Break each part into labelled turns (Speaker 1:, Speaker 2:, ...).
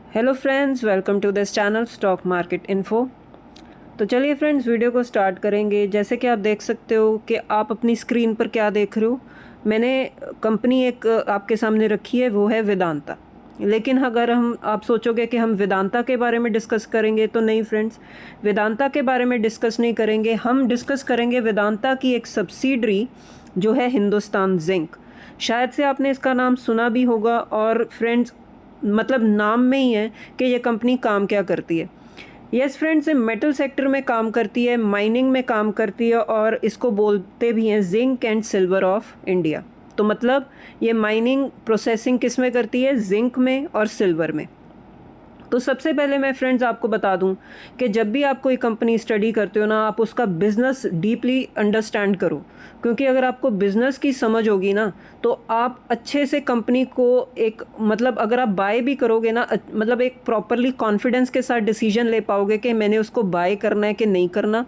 Speaker 1: Hello friends, welcome to this channel stock market info. तो चलिए friends, video को start करेंगे। जैसे कि आप देख सकते हो कि आप अपनी स्क्रीन पर क्या देख रहे हो। मैंने कंपनी एक आपके सामने रखी है, वो है वेदांता। लेकिन अगर आप सोचोगे कि हम वेदांता के बारे में डिस्कस करेंगे, तो नहीं फ्रेंड्स, वेदांता के बारे में डिस्कस नहीं करेंगे। हम डिस्कस करेंगे वेदांता की एक सब्सिडरी जो है हिंदुस्तान जिंक। शायद से आपने इसका नाम सुना भी होगा। और फ्रेंड्स, मतलब नाम में ही है कि ये कंपनी काम क्या करती है। यस फ्रेंड्स, ये मेटल सेक्टर में काम करती है, माइनिंग में काम करती है, और इसको बोलते भी हैं zinc and silver of India. तो मतलब ये माइनिंग प्रोसेसिंग किस में करती है? जिंक में और सिल्वर में। तो सबसे पहले मैं फ्रेंड्स आपको बता दूं कि जब भी आप कोई कंपनी स्टडी करते हो ना, आप उसका बिज़नेस डीपली अंडरस्टैंड करो। क्योंकि अगर आपको बिज़नेस की समझ होगी ना, तो आप अच्छे से कंपनी को एक मतलब अगर आप बाय भी करोगे ना, मतलब एक प्रॉपरली कॉन्फिडेंस के साथ डिसीजन ले पाओगे कि मैंने उसको बाय करना है कि नहीं करना।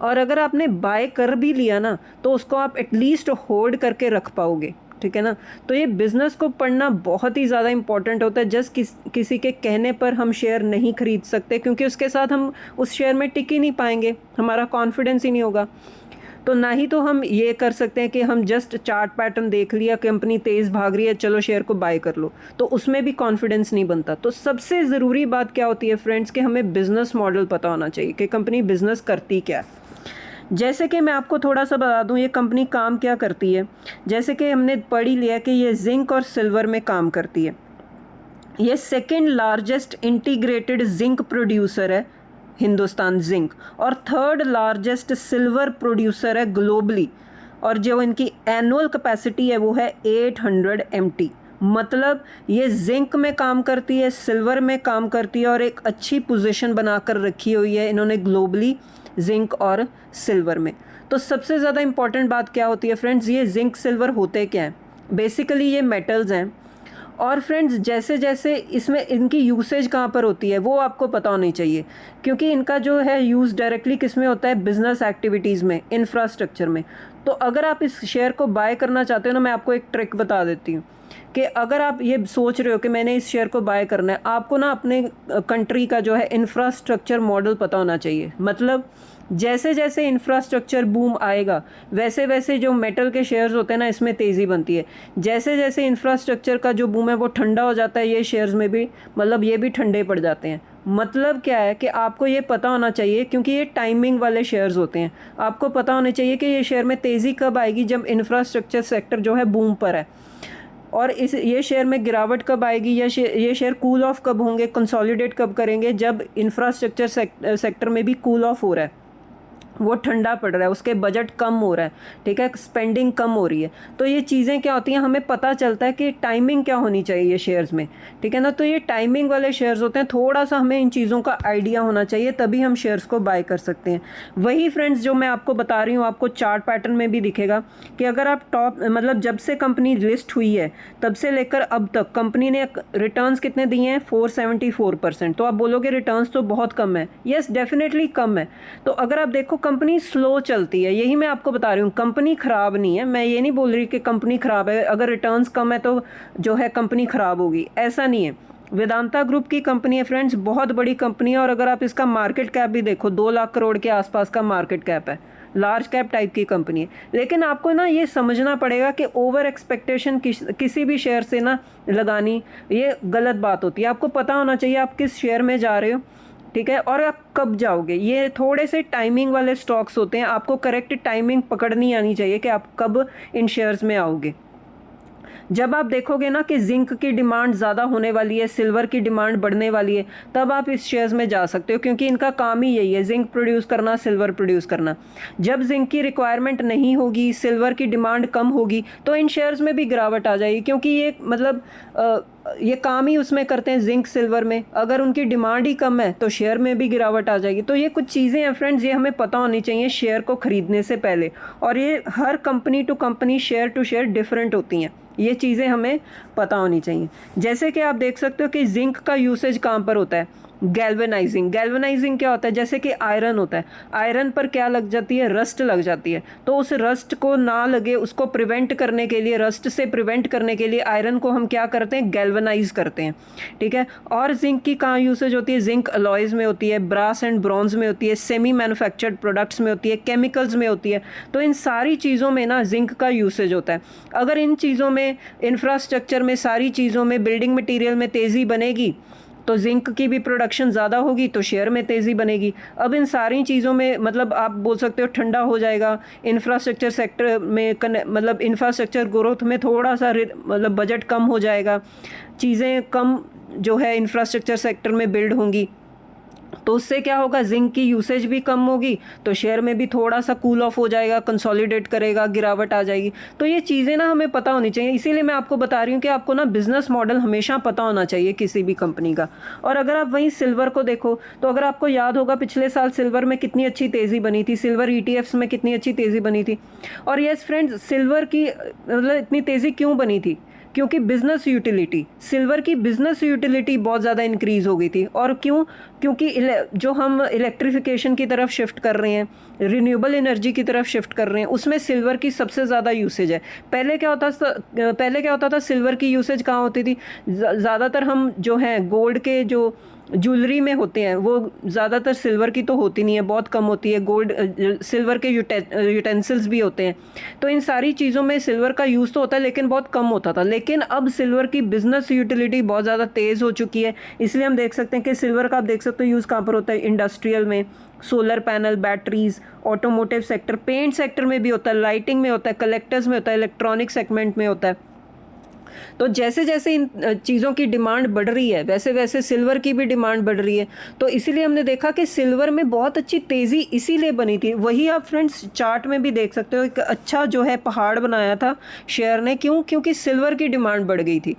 Speaker 1: और अगर आपने बाय कर भी लिया ना, तो उसको आप एटलीस्ट होल्ड करके रख पाओगे। ठीक है ना। तो ये बिज़नेस को पढ़ना बहुत ही ज़्यादा इंपॉर्टेंट होता है। जस्ट किसी के कहने पर हम शेयर नहीं खरीद सकते, क्योंकि उसके साथ हम उस शेयर में टिक ही नहीं पाएंगे, हमारा कॉन्फिडेंस ही नहीं होगा। तो ना ही तो हम ये कर सकते हैं कि हम जस्ट चार्ट पैटर्न देख लिया, कंपनी तेज़ भाग रही है, चलो शेयर को बाय कर लो, तो उसमें भी कॉन्फिडेंस नहीं बनता। तो सबसे ज़रूरी बात क्या होती है फ्रेंड्स, कि हमें बिज़नेस मॉडल पता होना चाहिए कि कंपनी बिज़नेस करती क्या है। जैसे कि मैं आपको थोड़ा सा बता दूं ये कंपनी काम क्या करती है। जैसे कि हमने पढ़ ही लिया कि ये जिंक और सिल्वर में काम करती है। ये second largest integrated zinc producer है हिंदुस्तान जिंक, और थर्ड लार्जेस्ट सिल्वर प्रोड्यूसर है ग्लोबली। और जो इनकी एनुअल कैपेसिटी है वो है 800 MT। मतलब ये जिंक में काम करती है, सिल्वर में काम करती है, और एक अच्छी पोजीशन बनाकर रखी हुई है इन्होंने ग्लोबली जिंक और सिल्वर में। तो सबसे ज़्यादा इंपॉर्टेंट बात क्या होती है फ्रेंड्स, ये जिंक सिल्वर होते क्या हैं? बेसिकली ये मेटल्स हैं। और फ्रेंड्स, जैसे जैसे इसमें इनकी यूसेज कहाँ पर होती है वो आपको पता होनी चाहिए, क्योंकि इनका जो है यूज़ डायरेक्टली किस में होता है? बिजनेस एक्टिविटीज़ में, इंफ्रास्ट्रक्चर में। तो अगर आप इस शेयर को बाय करना चाहते हो ना, मैं आपको एक ट्रिक बता देती हूँ कि अगर आप ये सोच रहे हो कि मैंने इस शेयर को बाय करना है, आपको ना अपने कंट्री का जो है इंफ्रास्ट्रक्चर मॉडल पता होना चाहिए। मतलब जैसे जैसे इंफ्रास्ट्रक्चर बूम आएगा, वैसे वैसे जो मेटल के शेयर्स होते हैं ना, इसमें तेज़ी बनती है। जैसे जैसे इंफ्रास्ट्रक्चर का जो बूम है वो ठंडा हो जाता है, ये शेयर्स में भी मतलब ये भी ठंडे पड़ जाते हैं। मतलब क्या है कि आपको ये पता होना चाहिए, क्योंकि ये टाइमिंग वाले शेयर्स होते हैं। आपको पता होना चाहिए कि ये शेयर में तेज़ी कब आएगी, जब इंफ्रास्ट्रक्चर सेक्टर जो है बूम पर है। और ये शेयर में गिरावट कब आएगी, या ये शेयर कूल ऑफ कब होंगे, कंसोलिडेट कब करेंगे, जब इंफ्रास्ट्रक्चर सेक्टर में भी कूल ऑफ हो रहा है, वो ठंडा पड़ रहा है, उसके बजट कम हो रहा है, ठीक है, स्पेंडिंग कम हो रही है। तो ये चीज़ें क्या होती हैं, हमें पता चलता है कि टाइमिंग क्या होनी चाहिए शेयर्स में। ठीक है ना। तो ये टाइमिंग वाले शेयर्स होते हैं, थोड़ा सा हमें इन चीज़ों का आइडिया होना चाहिए, तभी हम शेयर्स को बाय कर सकते हैं। वही फ्रेंड्स जो मैं आपको बता रही हूँ, आपको चार्ट पैटर्न में भी दिखेगा कि अगर आप टॉप मतलब जब से कंपनी लिस्ट हुई है तब से लेकर अब तक कंपनी ने रिटर्न्स कितने दिए हैं? 474%। तो आप बोलोगे रिटर्न्स तो बहुत कम है। यस, डेफिनेटली कम है। तो अगर आप देखो कंपनी स्लो चलती है, यही मैं आपको बता रही हूँ। कंपनी खराब नहीं है, मैं ये नहीं बोल रही कि कंपनी खराब है। अगर रिटर्न्स कम है तो जो है कंपनी खराब होगी, ऐसा नहीं है। वेदांता ग्रुप की कंपनी है फ्रेंड्स, बहुत बड़ी कंपनी है। और अगर आप इसका मार्केट कैप भी देखो, 2 लाख करोड़ के आसपास का मार्केट कैप है, लार्ज कैप टाइप की कंपनी है। लेकिन आपको ना ये समझना पड़ेगा कि ओवर एक्सपेक्टेशन किसी भी शेयर से ना लगानी, ये गलत बात होती है। आपको पता होना चाहिए आप किस शेयर में जा रहे हो, ठीक है, और आप कब जाओगे। ये थोड़े से टाइमिंग वाले स्टॉक्स होते हैं, आपको करेक्ट टाइमिंग पकड़नी आनी चाहिए कि आप कब इन शेयर्स में आओगे। जब आप देखोगे ना कि जिंक की डिमांड ज़्यादा होने वाली है, सिल्वर की डिमांड बढ़ने वाली है, तब आप इस शेयर्स में जा सकते हो, क्योंकि इनका काम ही यही है, जिंक प्रोड्यूस करना, सिल्वर प्रोड्यूस करना। जब जिंक की रिक्वायरमेंट नहीं होगी, सिल्वर की डिमांड कम होगी, तो इन शेयर्स में भी गिरावट आ जाएगी, क्योंकि ये मतलब ये काम ही उसमें करते हैं, जिंक सिल्वर में। अगर उनकी डिमांड ही कम है तो शेयर में भी गिरावट आ जाएगी। तो ये कुछ चीज़ें हैं फ्रेंड्स, ये हमें पता होनी चाहिए शेयर को खरीदने से पहले। और ये हर company to company, share to share different होती हैं, ये चीज़ें हमें पता होनी चाहिए। जैसे कि आप देख सकते हो कि जिंक का यूसेज कहाँ पर होता है? गैल्वेनाइजिंग, गैल्वेनाइजिंग क्या होता है, जैसे कि आयरन होता है, आयरन पर क्या लग जाती है, रस्ट लग जाती है, तो उस रस्ट को ना लगे उसको प्रिवेंट करने के लिए, रस्ट से प्रिवेंट करने के लिए आयरन को हम क्या करते हैं, गैल्वेनाइज करते हैं, ठीक है। और जिंक की कहाँ यूसेज होती है, जिंक अलॉयज में होती है, ब्रास एंड ब्रॉन्ज में होती है, सेमी मैन्युफैक्चर्ड प्रोडक्ट्स में होती है, केमिकल्स में होती है। तो इन सारी चीज़ों में ना जिंक का यूसेज होता है। अगर इन चीज़ों में, इंफ्रास्ट्रक्चर में, सारी चीज़ों में, बिल्डिंग मटीरियल में तेज़ी बनेगी तो जिंक की भी प्रोडक्शन ज़्यादा होगी तो शेयर में तेज़ी बनेगी। अब इन सारी चीज़ों में मतलब आप बोल सकते हो ठंडा हो जाएगा, इंफ्रास्ट्रक्चर सेक्टर में मतलब इंफ्रास्ट्रक्चर ग्रोथ में थोड़ा सा मतलब बजट कम हो जाएगा, चीज़ें कम जो है इंफ्रास्ट्रक्चर सेक्टर में बिल्ड होंगी, तो उससे क्या होगा, जिंक की यूसेज भी कम होगी, तो शेयर में भी थोड़ा सा कूल ऑफ हो जाएगा, कंसोलिडेट करेगा, गिरावट आ जाएगी। तो ये चीज़ें ना हमें पता होनी चाहिए, इसीलिए मैं आपको बता रही हूँ कि आपको ना बिजनेस मॉडल हमेशा पता होना चाहिए किसी भी कंपनी का। और अगर आप वहीं सिल्वर को देखो तो अगर आपको याद होगा पिछले साल सिल्वर में कितनी अच्छी तेज़ी बनी थी, सिल्वर ETFs में कितनी अच्छी तेज़ी बनी थी। और यस फ्रेंड्स, सिल्वर की मतलब इतनी तेज़ी क्यों बनी थी, क्योंकि बिजनेस यूटिलिटी, सिल्वर की बिजनेस यूटिलिटी बहुत ज़्यादा इंक्रीज़ हो गई थी। और क्यों, क्योंकि जो हम इलेक्ट्रिफिकेशन की तरफ शिफ्ट कर रहे हैं, रिन्यूएबल एनर्जी की तरफ शिफ्ट कर रहे हैं, उसमें सिल्वर की सबसे ज़्यादा यूसेज है। पहले क्या होता था सिल्वर की यूसेज कहाँ होती थी, ज़्यादातर हम जो हैं गोल्ड के जो ज्वेलरी में होते हैं वो ज़्यादातर सिल्वर की तो होती नहीं है, बहुत कम होती है। गोल्ड सिल्वर के यूटेंसिल्स भी होते हैं, तो इन सारी चीज़ों में सिल्वर का यूज़ तो होता है लेकिन बहुत कम होता था। लेकिन अब सिल्वर की बिजनेस यूटिलिटी बहुत ज़्यादा तेज़ हो चुकी है, इसलिए हम देख सकते हैं कि सिल्वर का आप देख सकते हो यूज़ कहाँ पर होता है, इंडस्ट्रियल में, solar panel, batteries, automotive sector, paint sector में भी होता है, लाइटिंग में होता है, कलेक्टर्स में होता है, इलेक्ट्रॉनिक सेगमेंट में होता है। तो जैसे जैसे इन चीज़ों की डिमांड बढ़ रही है वैसे वैसे सिल्वर की भी डिमांड बढ़ रही है। तो इसीलिए हमने देखा कि सिल्वर में बहुत अच्छी तेज़ी इसीलिए बनी थी। वही आप फ्रेंड्स चार्ट में भी देख सकते हो, एक अच्छा जो है पहाड़ बनाया था शेयर ने। क्यों? क्योंकि सिल्वर की डिमांड बढ़ गई थी।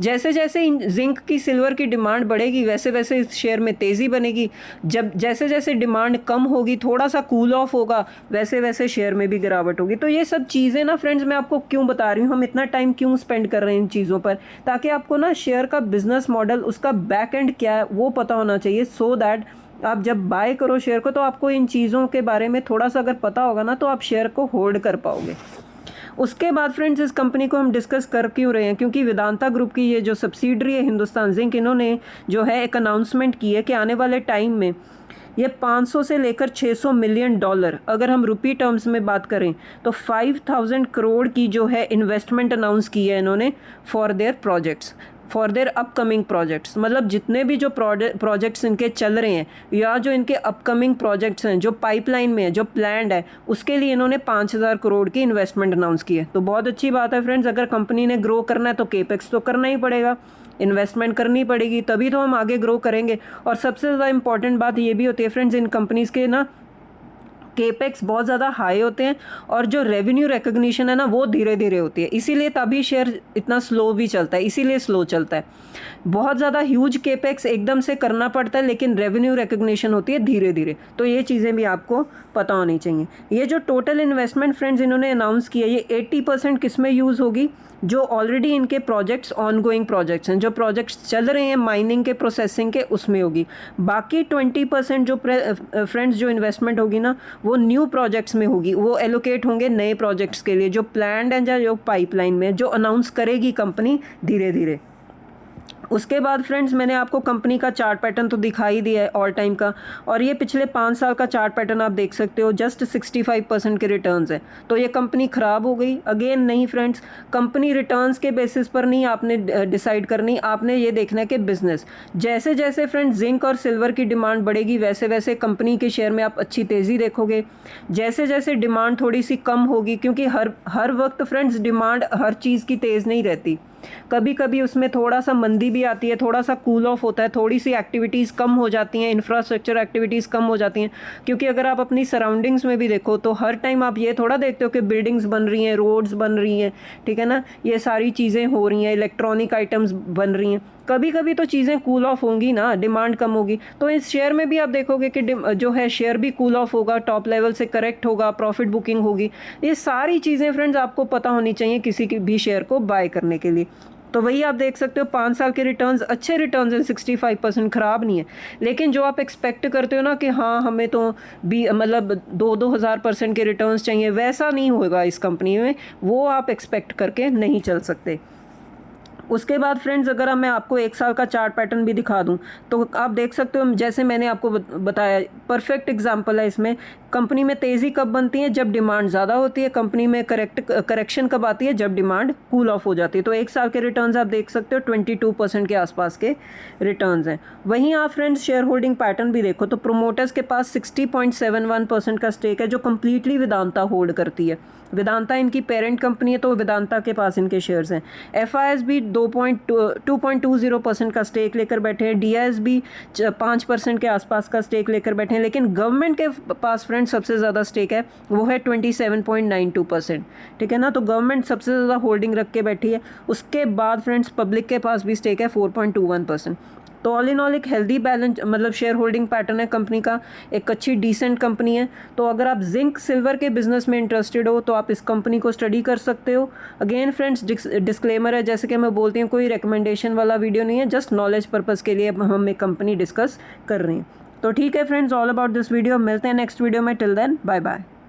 Speaker 1: जैसे जैसे जिंक की सिल्वर की डिमांड बढ़ेगी वैसे वैसे इस शेयर में तेज़ी बनेगी। जब जैसे जैसे डिमांड कम होगी, थोड़ा सा कूल ऑफ होगा, वैसे वैसे शेयर में भी गिरावट होगी। तो ये सब चीज़ें ना फ्रेंड्स मैं आपको क्यों बता रही हूँ, हम इतना टाइम क्यों स्पेंड कर रहे हैं इन चीज़ों पर, ताकि आपको ना शेयर का बिजनेस मॉडल, उसका बैक एंड क्या है वो पता होना चाहिए, सो दैट आप जब बाय करो शेयर को तो आपको इन चीज़ों के बारे में थोड़ा सा अगर पता होगा ना तो आप शेयर को होल्ड कर पाओगे। उसके बाद फ्रेंड्स इस कंपनी को हम डिस्कस कर क्यों रहे हैं, क्योंकि वेदांता ग्रुप की ये जो सब्सिडरी है हिंदुस्तान जिंक, इन्होंने जो है एक अनाउंसमेंट की है कि आने वाले टाइम में ये 500 से लेकर 600 मिलियन डॉलर, अगर हम रुपी टर्म्स में बात करें तो 5000 करोड़ की जो है इन्वेस्टमेंट अनाउंस की है इन्होंने for their projects, for their upcoming projects. मतलब जितने भी जो प्रोजेक्ट्स इनके चल रहे हैं या जो इनके अपकमिंग प्रोजेक्ट्स हैं, जो पाइपलाइन में है, जो प्लान्ड है, उसके लिए इन्होंने 5000 करोड़ की इन्वेस्टमेंट अनाउंस की है। तो बहुत अच्छी बात है फ्रेंड्स, अगर कंपनी ने ग्रो करना है तो केपेक्स तो करना ही पड़ेगा, इन्वेस्टमेंट करनी पड़ेगी, तभी तो हम आगे ग्रो करेंगे। और सबसे ज़्यादा इंपॉर्टेंट बात ये भी होती है फ्रेंड्स, इन कंपनीज़ के ना केपेक्स बहुत ज़्यादा हाई होते हैं और जो रेवेन्यू रिकग्निशन है ना वो धीरे धीरे होती है, इसीलिए तभी शेयर इतना स्लो भी चलता है, इसीलिए स्लो चलता है। बहुत ज़्यादा ह्यूज केपेक्स एकदम से करना पड़ता है लेकिन रेवेन्यू रिकग्निशन होती है धीरे धीरे। तो ये चीज़ें भी आपको पता होनी चाहिए। ये जो टोटल इन्वेस्टमेंट फ्रेंड्स इन्होंने अनाउंस किया, ये 80% किस में यूज़ होगी, जो ऑलरेडी इनके प्रोजेक्ट्स, ऑनगोइंग प्रोजेक्ट्स हैं, जो प्रोजेक्ट्स चल रहे हैं माइनिंग के, प्रोसेसिंग के, उसमें होगी। बाकी 20% जो फ्रेंड्स जो इन्वेस्टमेंट होगी ना वो न्यू प्रोजेक्ट्स में होगी, वो एलोकेट होंगे नए प्रोजेक्ट्स के लिए जो प्लान्ड हैं या जो पाइपलाइन में, जो अनाउंस करेगी कंपनी धीरे धीरे। उसके बाद फ्रेंड्स मैंने आपको कंपनी का चार्ट पैटर्न तो दिखा ही दिया है ऑल टाइम का, और ये पिछले 5 साल का चार्ट पैटर्न आप देख सकते हो, जस्ट 65% के रिटर्न्स है। तो ये कंपनी ख़राब हो गई? अगेन नहीं फ्रेंड्स, कंपनी रिटर्न्स के बेसिस पर नहीं आपने डिसाइड करनी, आपने ये देखना है कि बिजनेस, जैसे जैसे फ्रेंड्स जिंक और सिल्वर की डिमांड बढ़ेगी वैसे वैसे कंपनी के शेयर में आप अच्छी तेज़ी देखोगे। जैसे जैसे डिमांड थोड़ी सी कम होगी, क्योंकि हर वक्त फ्रेंड्स डिमांड हर चीज़ की तेज़ नहीं रहती, कभी कभी उसमें थोड़ा सा मंदी भी आती है, थोड़ा सा कूल ऑफ होता है, थोड़ी सी एक्टिविटीज़ कम हो जाती हैं, इंफ्रास्ट्रक्चर एक्टिविटीज़ कम हो जाती हैं। क्योंकि अगर आप अपनी सराउंडिंग्स में भी देखो तो हर टाइम आप ये थोड़ा देखते हो कि बिल्डिंग्स बन रही हैं, रोड्स बन रही हैं, ठीक है ना, ये सारी चीज़ें हो रही हैं, इलेक्ट्रॉनिक आइटम्स बन रही हैं। कभी कभी तो चीज़ें कूल ऑफ होंगी ना, डिमांड कम होगी, तो इस शेयर में भी आप देखोगे कि जो है शेयर भी कूल ऑफ होगा, टॉप लेवल से करेक्ट होगा, प्रॉफिट बुकिंग होगी। ये सारी चीज़ें फ्रेंड्स आपको पता होनी चाहिए किसी भी शेयर को बाय करने के लिए। तो वही आप देख सकते हो 5 साल के रिटर्न्स अच्छे रिटर्न्स हैं, 65%, ख़राब नहीं है। लेकिन जो आप एक्सपेक्ट करते हो ना कि हाँ हमें तो मतलब 2,000% के रिटर्न्स चाहिए, वैसा नहीं होगा इस कंपनी में, वो आप एक्सपेक्ट करके नहीं चल सकते। उसके बाद फ्रेंड्स अगर मैं आपको 1 साल का चार्ट पैटर्न भी दिखा दूं तो आप देख सकते हो, जैसे मैंने आपको बताया परफेक्ट एग्जांपल है इसमें। कंपनी में तेज़ी कब बनती है? जब डिमांड ज़्यादा होती है। कंपनी में करेक्शन कब आती है? जब डिमांड कूल ऑफ हो जाती है। तो 1 साल के रिटर्न्स आप देख सकते हो 22% के आसपास के रिटर्न्स हैं। वहीं आप फ्रेंड्स शेयर होल्डिंग पैटर्न भी देखो तो प्रोमोटर्स के पास 60.71% का स्टेक है, जो कम्प्लीटली वेदांता होल्ड करती है। वेदांता इनकी पेरेंट कंपनी है, तो वेदांता के पास इनके शेयर्स हैं। FIS भी 2.20% का स्टेक लेकर बैठे हैं। DIS भी 5% के आसपास का स्टेक लेकर बैठे हैं। लेकिन गवर्नमेंट के पास फ्रेंड्स सबसे ज़्यादा स्टेक है, वो है 27.92%। ठीक है ना, तो गवर्नमेंट सबसे ज़्यादा होल्डिंग रख के बैठी है। उसके बाद फ्रेंड्स पब्लिक के पास भी स्टेक है 4.21%। तो ऑल इन ऑल एक हेल्दी बैलेंस मतलब शेयर होल्डिंग पैटर्न है कंपनी का, एक अच्छी डिसेंट कंपनी है। तो अगर आप जिंक सिल्वर के बिजनेस में इंटरेस्टेड हो तो आप इस कंपनी को स्टडी कर सकते हो। अगेन फ्रेंड्स डिस्क्लेमर है, जैसे कि मैं बोलती हूँ कोई रिकमेंडेशन वाला वीडियो नहीं है, जस्ट नॉलेज पर्पज़ के लिए हम एक कंपनी डिस्कस कर रहे हैं। तो ठीक है friends, all about this video. मिलते हैं नेक्स्ट वीडियो में। Till then bye bye.